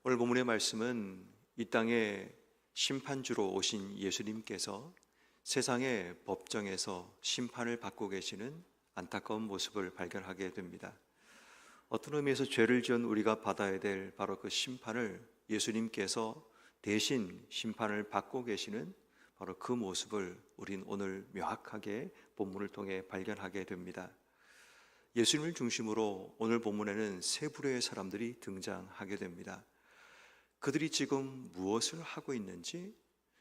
오늘 본문의 말씀은 이 땅에 심판주로 오신 예수님께서 세상의 법정에서 심판을 받고 계시는 안타까운 모습을 발견하게 됩니다. 어떤 의미에서 죄를 지은 우리가 받아야 될 바로 그 심판을 예수님께서 대신 심판을 받고 계시는 바로 그 모습을 우린 오늘 명확하게 본문을 통해 발견하게 됩니다. 예수님을 중심으로 오늘 본문에는 세 부류의 사람들이 등장하게 됩니다. 그들이 지금 무엇을 하고 있는지,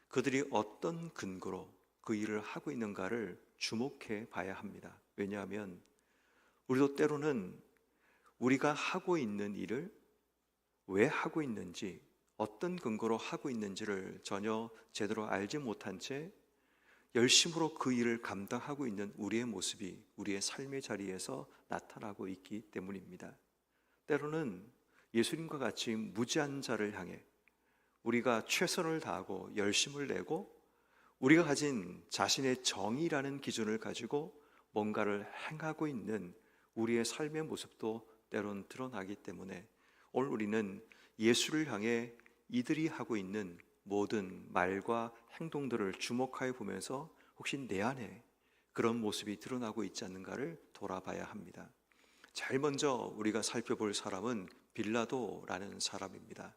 그들이 어떤 근거로 그 일을 하고 있는가를 주목해 봐야 합니다. 왜냐하면 우리도 때로는 우리가 하고 있는 일을 왜 하고 있는지, 어떤 근거로 하고 있는지를 전혀 제대로 알지 못한 채 열심으로 그 일을 감당하고 있는 우리의 모습이 우리의 삶의 자리에서 나타나고 있기 때문입니다. 때로는 예수님과 같이 무지한 자를 향해 우리가 최선을 다하고 열심을 내고 우리가 가진 자신의 정의라는 기준을 가지고 뭔가를 행하고 있는 우리의 삶의 모습도 때론 드러나기 때문에 오늘 우리는 예수를 향해 이들이 하고 있는 모든 말과 행동들을 주목하여 보면서 혹시 내 안에 그런 모습이 드러나고 있지 않는가를 돌아봐야 합니다. 제일 먼저 우리가 살펴볼 사람은 빌라도라는 사람입니다.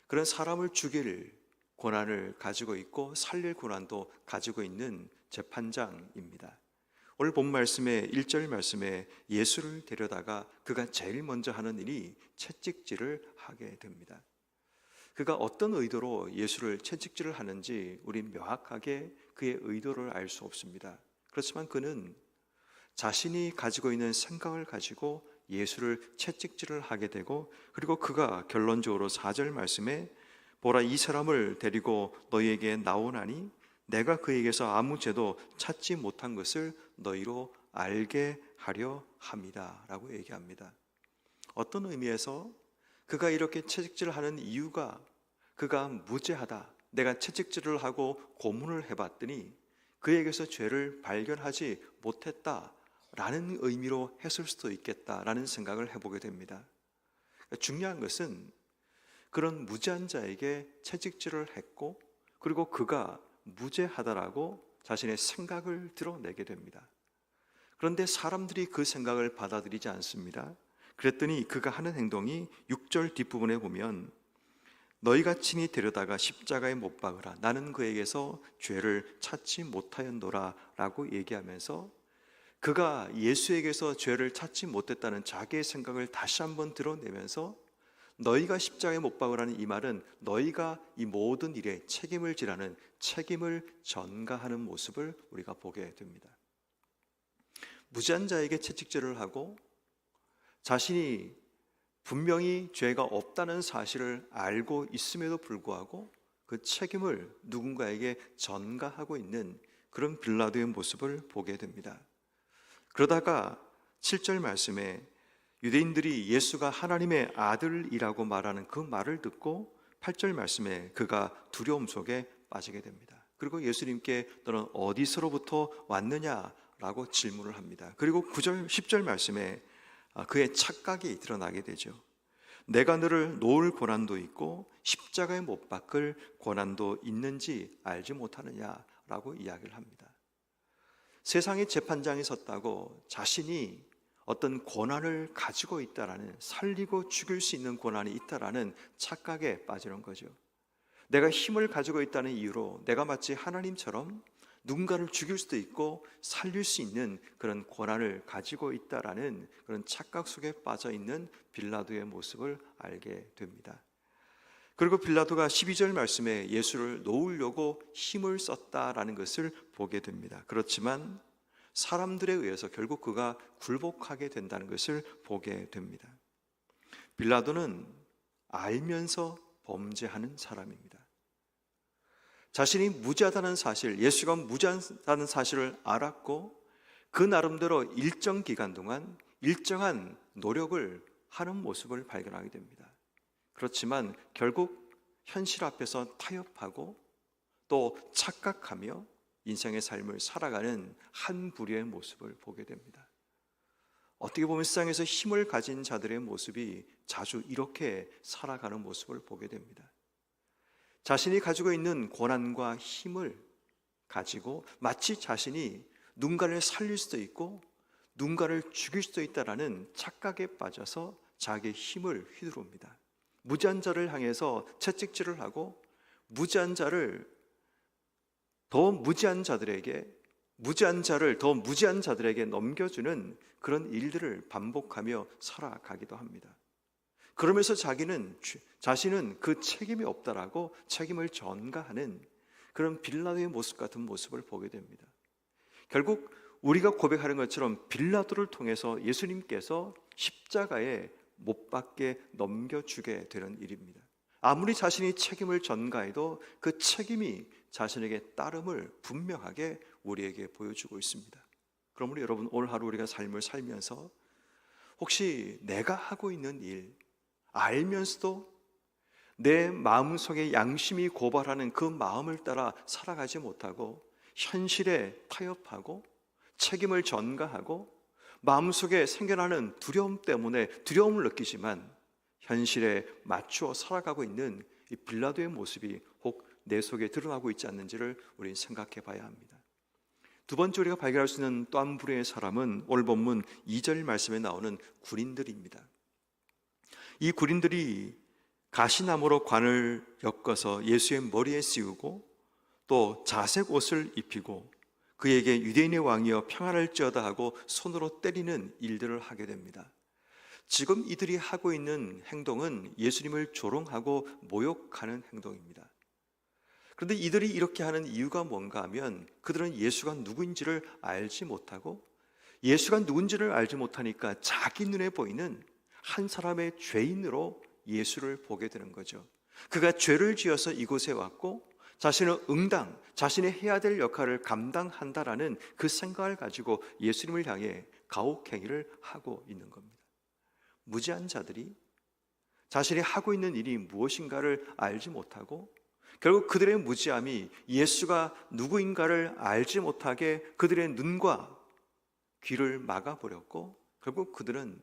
그런 사람을 죽일 권한을 가지고 있고 살릴 권한도 가지고 있는 재판장입니다. 오늘 본 말씀의 1절 말씀에 예수를 데려다가 그가 제일 먼저 하는 일이 채찍질을 하게 됩니다. 그가 어떤 의도로 예수를 채찍질을 하는지 우린 명확하게 그의 의도를 알 수 없습니다. 그렇지만 그는 자신이 가지고 있는 생각을 가지고 예수를 채찍질을 하게 되고, 그리고 그가 결론적으로 4절 말씀에 보라, 이 사람을 데리고 너희에게 나오나니 내가 그에게서 아무 죄도 찾지 못한 것을 너희로 알게 하려 함이다 라고 얘기합니다. 어떤 의미에서 그가 이렇게 채찍질을 하는 이유가 그가 무죄하다, 내가 채찍질을 하고 고문을 해봤더니 그에게서 죄를 발견하지 못했다라는 의미로 했을 수도 있겠다라는 생각을 해보게 됩니다. 중요한 것은 그런 무죄한 자에게 채찍질을 했고, 그리고 그가 무죄하다라고 자신의 생각을 드러내게 됩니다. 그런데 사람들이 그 생각을 받아들이지 않습니다. 그랬더니 그가 하는 행동이 6절 뒷부분에 보면 너희가 친히 데려다가 십자가에 못 박으라, 나는 그에게서 죄를 찾지 못하였노라 라고 얘기하면서 그가 예수에게서 죄를 찾지 못했다는 자기의 생각을 다시 한번 드러내면서 너희가 십자가에 못 박으라는 이 말은 너희가 이 모든 일에 책임을 지라는 책임을 전가하는 모습을 우리가 보게 됩니다. 무죄한 자에게 채찍질을 하고 자신이 분명히 죄가 없다는 사실을 알고 있음에도 불구하고 그 책임을 누군가에게 전가하고 있는 그런 빌라도의 모습을 보게 됩니다. 그러다가 7절 말씀에 유대인들이 예수가 하나님의 아들이라고 말하는 그 말을 듣고 8절 말씀에 그가 두려움 속에 빠지게 됩니다. 그리고 예수님께 너는 어디서로부터 왔느냐라고 질문을 합니다. 그리고 9절, 10절 말씀에 그의 착각이 드러나게 되죠. 내가 너를 놓을 권한도 있고 십자가에 못 박을 권한도 있는지 알지 못하느냐라고 이야기를 합니다. 세상의 재판장이 섰다고 자신이 어떤 권한을 가지고 있다라는, 살리고 죽일 수 있는 권한이 있다라는 착각에 빠지는 거죠. 내가 힘을 가지고 있다는 이유로 내가 마치 하나님처럼 누군가를 죽일 수도 있고 살릴 수 있는 그런 권한을 가지고 있다라는 그런 착각 속에 빠져 있는 빌라도의 모습을 알게 됩니다. 그리고 빌라도가 12절 말씀에 예수를 놓으려고 힘을 썼다라는 것을 보게 됩니다. 그렇지만 사람들에 의해서 결국 그가 굴복하게 된다는 것을 보게 됩니다. 빌라도는 알면서 범죄하는 사람입니다. 자신이 무죄하다는 사실, 예수가 무죄하다는 사실을 알았고 그 나름대로 일정 기간 동안 일정한 노력을 하는 모습을 발견하게 됩니다. 그렇지만 결국 현실 앞에서 타협하고 또 착각하며 인생의 삶을 살아가는 한 부류의 모습을 보게 됩니다. 어떻게 보면 세상에서 힘을 가진 자들의 모습이 자주 이렇게 살아가는 모습을 보게 됩니다. 자신이 가지고 있는 권한과 힘을 가지고 마치 자신이 누군가를 살릴 수도 있고 누군가를 죽일 수도 있다라는 착각에 빠져서 자기의 힘을 휘두릅니다. 무지한 자를 향해서 채찍질을 하고 무지한 자를 더 무지한 자들에게, 무지한 자를 더 무지한 자들에게 넘겨주는 그런 일들을 반복하며 살아가기도 합니다. 그러면서 자신은 그 책임이 없다라고 책임을 전가하는 그런 빌라도의 모습 같은 모습을 보게 됩니다. 결국 우리가 고백하는 것처럼 빌라도를 통해서 예수님께서 십자가에 못 박게 넘겨주게 되는 일입니다. 아무리 자신이 책임을 전가해도 그 책임이 자신에게 따름을 분명하게 우리에게 보여주고 있습니다. 그러므로 여러분, 오늘 하루 우리가 삶을 살면서 혹시 내가 하고 있는 일 알면서도 내 마음속에 양심이 고발하는 그 마음을 따라 살아가지 못하고 현실에 타협하고 책임을 전가하고 마음속에 생겨나는 두려움 때문에 두려움을 느끼지만 현실에 맞추어 살아가고 있는 이 빌라도의 모습이 혹 내 속에 드러나고 있지 않는지를 우리는 생각해 봐야 합니다. 두 번째 우리가 발견할 수 있는 또 한 부류의 사람은 오늘 본문 2절 말씀에 나오는 군인들입니다. 이 군인들이 가시나무로 관을 엮어서 예수의 머리에 씌우고 또 자색 옷을 입히고 그에게 유대인의 왕이여 평안할지어다 하고 손으로 때리는 일들을 하게 됩니다. 지금 이들이 하고 있는 행동은 예수님을 조롱하고 모욕하는 행동입니다. 그런데 이들이 이렇게 하는 이유가 뭔가 하면 그들은 예수가 누구인지를 알지 못하고 예수가 누군지를 알지 못하니까 자기 눈에 보이는 한 사람의 죄인으로 예수를 보게 되는 거죠. 그가 죄를 지어서 이곳에 왔고 자신은 응당, 자신이 해야 될 역할을 감당한다라는 그 생각을 가지고 예수님을 향해 가혹행위를 하고 있는 겁니다. 무지한 자들이 자신이 하고 있는 일이 무엇인가를 알지 못하고 결국 그들의 무지함이 예수가 누구인가를 알지 못하게 그들의 눈과 귀를 막아버렸고 결국 그들은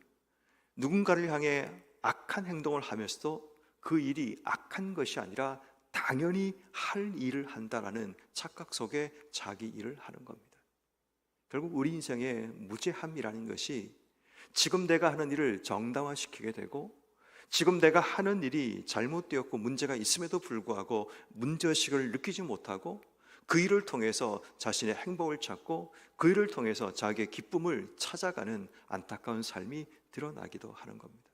누군가를 향해 악한 행동을 하면서도 그 일이 악한 것이 아니라 당연히 할 일을 한다라는 착각 속에 자기 일을 하는 겁니다. 결국 우리 인생의 무죄함이라는 것이 지금 내가 하는 일을 정당화시키게 되고 지금 내가 하는 일이 잘못되었고 문제가 있음에도 불구하고 문제의식을 느끼지 못하고 그 일을 통해서 자신의 행복을 찾고 그 일을 통해서 자기의 기쁨을 찾아가는 안타까운 삶이 드러나기도 하는 겁니다.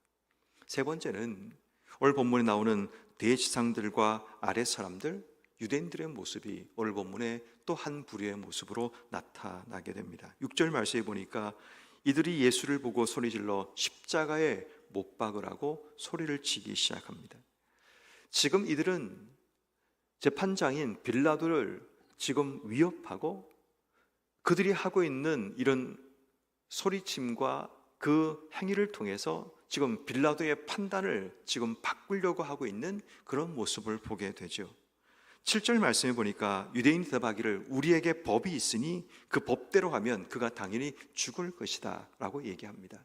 세 번째는 오늘 본문에 나오는 대지상들과 아랫 사람들, 유대인들의 모습이 오늘 본문에 또 한 부류의 모습으로 나타나게 됩니다. 6절 말씀에 보니까 이들이 예수를 보고 소리질러 십자가에 못 박으라고 소리를 치기 시작합니다. 지금 이들은 재판장인 빌라도를 지금 위협하고 그들이 하고 있는 이런 소리침과 그 행위를 통해서 지금 빌라도의 판단을 지금 바꾸려고 하고 있는 그런 모습을 보게 되죠. 7절 말씀에 보니까 유대인이 대답하기를 우리에게 법이 있으니 그 법대로 하면 그가 당연히 죽을 것이다 라고 얘기합니다.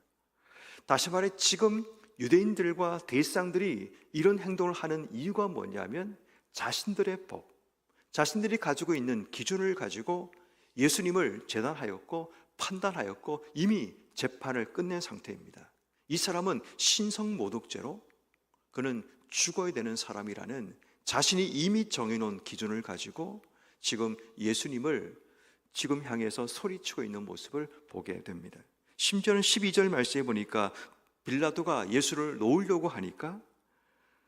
다시 말해 지금 유대인들과 대제사장들이 이런 행동을 하는 이유가 뭐냐면 자신들의 법, 자신들이 가지고 있는 기준을 가지고 예수님을 재단하였고 판단하였고 이미 재판을 끝낸 상태입니다. 이 사람은 신성모독죄로 그는 죽어야 되는 사람이라는 자신이 이미 정해놓은 기준을 가지고 지금 예수님을 지금 향해서 소리치고 있는 모습을 보게 됩니다. 심지어는 12절 말씀에 보니까 빌라도가 예수를 놓으려고 하니까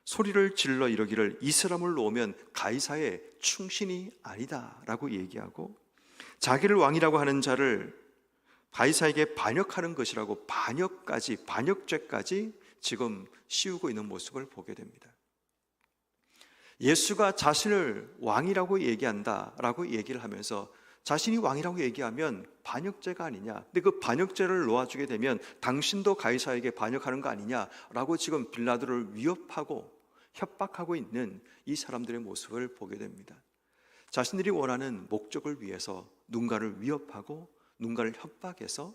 소리를 질러 이러기를 이 사람을 놓으면 가이사의 충신이 아니다 라고 얘기하고 자기를 왕이라고 하는 자를 가이사에게 반역하는 것이라고 반역죄까지 지금 씌우고 있는 모습을 보게 됩니다. 예수가 자신을 왕이라고 얘기한다라고 얘기를 하면서 자신이 왕이라고 얘기하면 반역죄가 아니냐, 근데 그 반역죄를 놓아주게 되면 당신도 가이사에게 반역하는 거 아니냐라고 지금 빌라도를 위협하고 협박하고 있는 이 사람들의 모습을 보게 됩니다. 자신들이 원하는 목적을 위해서 누군가를 위협하고 누군가를 협박해서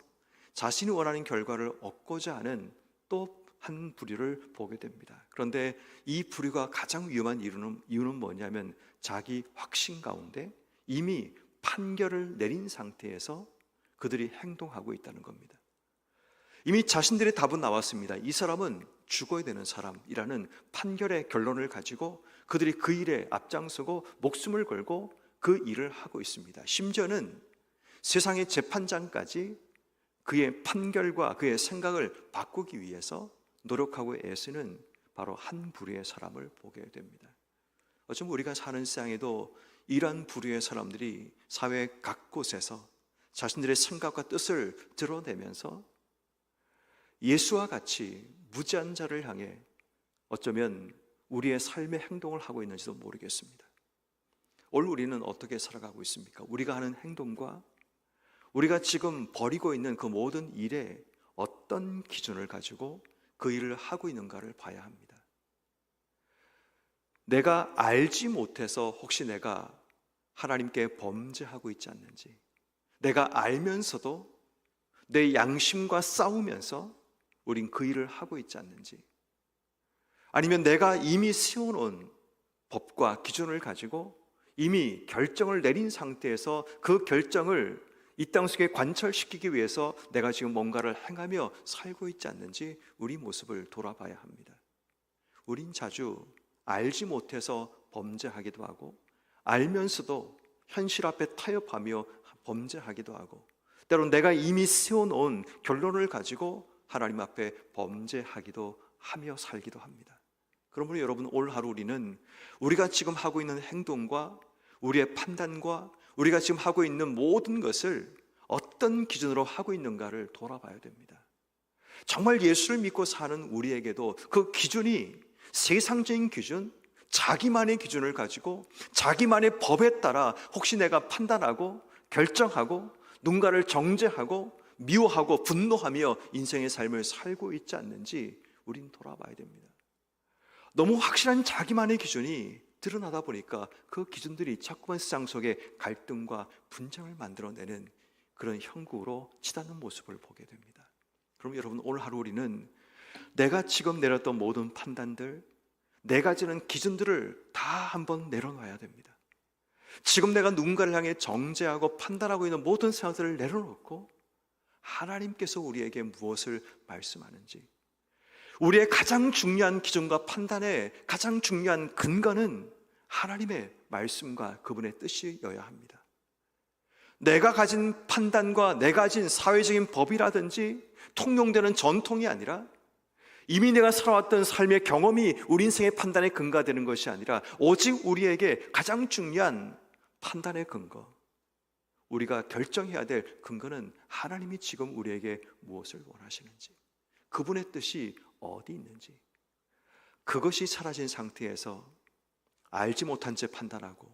자신이 원하는 결과를 얻고자 하는 또 한 부류를 보게 됩니다. 그런데 이 부류가 가장 위험한 이유는 뭐냐면 자기 확신 가운데 이미 판결을 내린 상태에서 그들이 행동하고 있다는 겁니다. 이미 자신들의 답은 나왔습니다. 이 사람은 죽어야 되는 사람이라는 판결의 결론을 가지고 그들이 그 일에 앞장서고 목숨을 걸고 그 일을 하고 있습니다. 심지어는 세상의 재판장까지 그의 판결과 그의 생각을 바꾸기 위해서 노력하고 애쓰는 바로 한 부류의 사람을 보게 됩니다. 어쩌면 우리가 사는 세상에도 이러한 부류의 사람들이 사회 각곳에서 자신들의 생각과 뜻을 드러내면서 예수와 같이 무지한 자를 향해 어쩌면 우리의 삶의 행동을 하고 있는지도 모르겠습니다. 오늘 우리는 어떻게 살아가고 있습니까? 우리가 하는 행동과 우리가 지금 벌이고 있는 그 모든 일에 어떤 기준을 가지고 그 일을 하고 있는가를 봐야 합니다. 내가 알지 못해서 혹시 내가 하나님께 범죄하고 있지 않는지, 내가 알면서도 내 양심과 싸우면서 우린 그 일을 하고 있지 않는지, 아니면 내가 이미 세워놓은 법과 기준을 가지고 이미 결정을 내린 상태에서 그 결정을 이 땅 속에 관철시키기 위해서 내가 지금 뭔가를 행하며 살고 있지 않는지 우리 모습을 돌아봐야 합니다. 우린 자주 알지 못해서 범죄하기도 하고 알면서도 현실 앞에 타협하며 범죄하기도 하고 때로는 내가 이미 세워놓은 결론을 가지고 하나님 앞에 범죄하기도 하며 살기도 합니다. 그러므로 여러분, 올 하루 우리가 지금 하고 있는 행동과 우리의 판단과 우리가 지금 하고 있는 모든 것을 어떤 기준으로 하고 있는가를 돌아봐야 됩니다. 정말 예수를 믿고 사는 우리에게도 그 기준이 세상적인 기준, 자기만의 기준을 가지고 자기만의 법에 따라 혹시 내가 판단하고 결정하고 누군가를 정죄하고 미워하고 분노하며 인생의 삶을 살고 있지 않는지 우린 돌아봐야 됩니다. 너무 확실한 자기만의 기준이 드러나다 보니까 그 기준들이 자꾸만 세상 속에 갈등과 분쟁을 만들어내는 그런 형국으로 치닫는 모습을 보게 됩니다. 그럼 여러분, 오늘 하루 우리는 내가 지금 내렸던 모든 판단들, 내가 지는 기준들을 다 한번 내려놔야 됩니다. 지금 내가 누군가를 향해 정죄하고 판단하고 있는 모든 생각들을 내려놓고 하나님께서 우리에게 무엇을 말씀하는지, 우리의 가장 중요한 기준과 판단의 가장 중요한 근거는 하나님의 말씀과 그분의 뜻이어야 합니다. 내가 가진 판단과 내가 가진 사회적인 법이라든지 통용되는 전통이 아니라 이미 내가 살아왔던 삶의 경험이 우리 인생의 판단의 근거가 되는 것이 아니라 오직 우리에게 가장 중요한 판단의 근거, 우리가 결정해야 될 근거는 하나님이 지금 우리에게 무엇을 원하시는지, 그분의 뜻이 어디 있는지, 그것이 사라진 상태에서 알지 못한 채 판단하고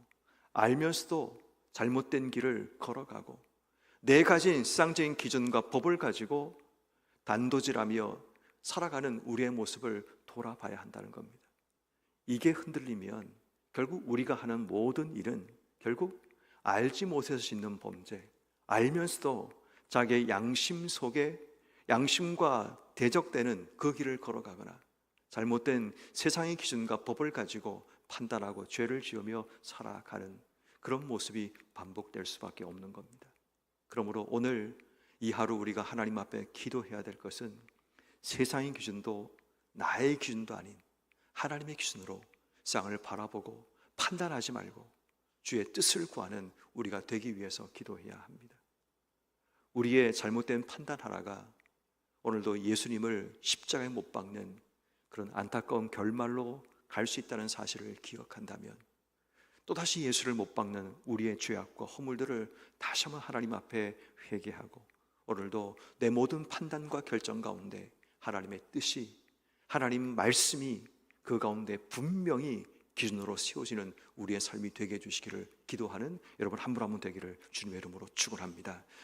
알면서도 잘못된 길을 걸어가고 내 가진 세상적인 기준과 법을 가지고 단도질하며 살아가는 우리의 모습을 돌아봐야 한다는 겁니다. 이게 흔들리면 결국 우리가 하는 모든 일은 결국 알지 못해서 짓는 범죄, 알면서도 자기의 양심 속에 양심과 대적되는 그 길을 걸어가거나 잘못된 세상의 기준과 법을 가지고 판단하고 죄를 지으며 살아가는 그런 모습이 반복될 수밖에 없는 겁니다. 그러므로 오늘 이 하루 우리가 하나님 앞에 기도해야 될 것은 세상의 기준도 나의 기준도 아닌 하나님의 기준으로 세상을 바라보고 판단하지 말고 주의 뜻을 구하는 우리가 되기 위해서 기도해야 합니다. 우리의 잘못된 판단 하나가 오늘도 예수님을 십자가에 못 박는 그런 안타까운 결말로 갈 수 있다는 사실을 기억한다면 또다시 예수를 못 박는 우리의 죄악과 허물들을 다시 한번 하나님 앞에 회개하고 오늘도 내 모든 판단과 결정 가운데 하나님의 뜻이, 하나님 말씀이 그 가운데 분명히 기준으로 세워지는 우리의 삶이 되게 해주시기를 기도하는 여러분 한 분 한 분 되기를 주님의 이름으로 축원합니다.